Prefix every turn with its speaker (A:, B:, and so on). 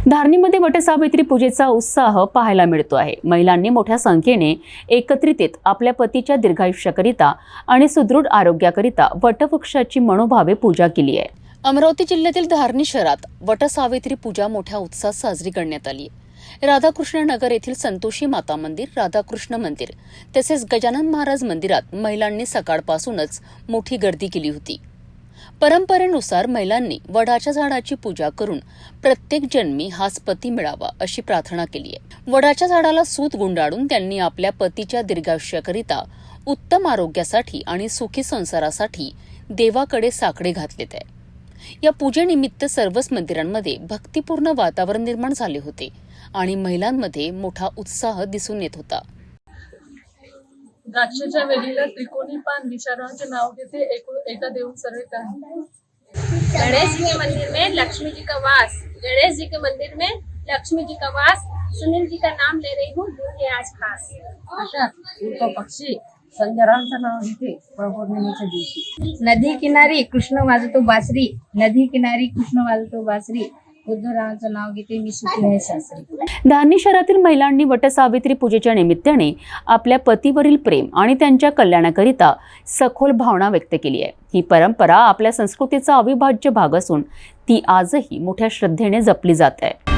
A: धारणीमध्ये वटसावित्री पूजेचा उत्साह पाहायला मिळतो आहे। महिलांनी मोठ्या संख्येने एकत्रित येत आपल्या पतीच्या दीर्घायुष्याकरिता आणि सुदृढ आरोग्याकरिता वटवृक्षाची मनोभावे पूजा केली आहे। अमरावती जिल्ह्यातील धारणी शहरात वटसावित्री पूजा मोठ्या उत्साहात साजरी करण्यात आली। राधाकृष्ण नगर येथील संतोषी माता मंदिर, राधाकृष्ण मंदिर तसेच गजानन महाराज मंदिरात महिलांनी सकाळपासूनच मोठी गर्दी केली होती। परंपरेनुसार महिलांनी वडाच्या झाडाची पूजा करून प्रत्येक जन्मी हाच पती मिळावा अशी प्रार्थना केली आहे। वडाच्या झाडाला सूत गुंडाळून त्यांनी आपल्या पतीच्या दीर्घायुष्याकरिता, उत्तम आरोग्यासाठी आणि सुखी संसारासाठी देवाकडे साकडे घातलेत आहे। या पूजेनिमित्त सर्वच मंदिरांमध्ये भक्तिपूर्ण वातावरण निर्माण झाले होते आणि महिलांमध्ये मोठा उत्साह दिसून येत होता।
B: द्राक्षाच्या वेलीला त्रिकोणी पान विचारवांचे नाव घेते एका देऊन सर्व काही।
C: गणेश जी के मंदिर में लक्ष्मी जी का वास, गणेश जी के मंदिर में लक्ष्मी जी का वास, सुनील जी का नाम ले रही हूँ, दूर है आज खास।
B: अशा उर्फ पक्षी संजयरावांचं नाव घेते पौर्णिमेच्या दिवशी।
D: नदी किनारी कृष्ण वाजतो बासरी, नदी किनारी कृष्ण वाजतो बासरी, बुद्धरावांचं नाव घेते मी सुखी आहे सासरी।
A: धारणी शहरातील महिलांनी वटसावित्री पूजेच्या निमित्ताने आपल्या पतीवरील प्रेम आणि त्यांच्या कल्याणाकरिता सखोल भावना व्यक्त केली आहे। ही परंपरा आपल्या संस्कृतीचा अविभाज्य भाग असून ती आजही मोठ्या श्रद्धेने जपली जात आहे।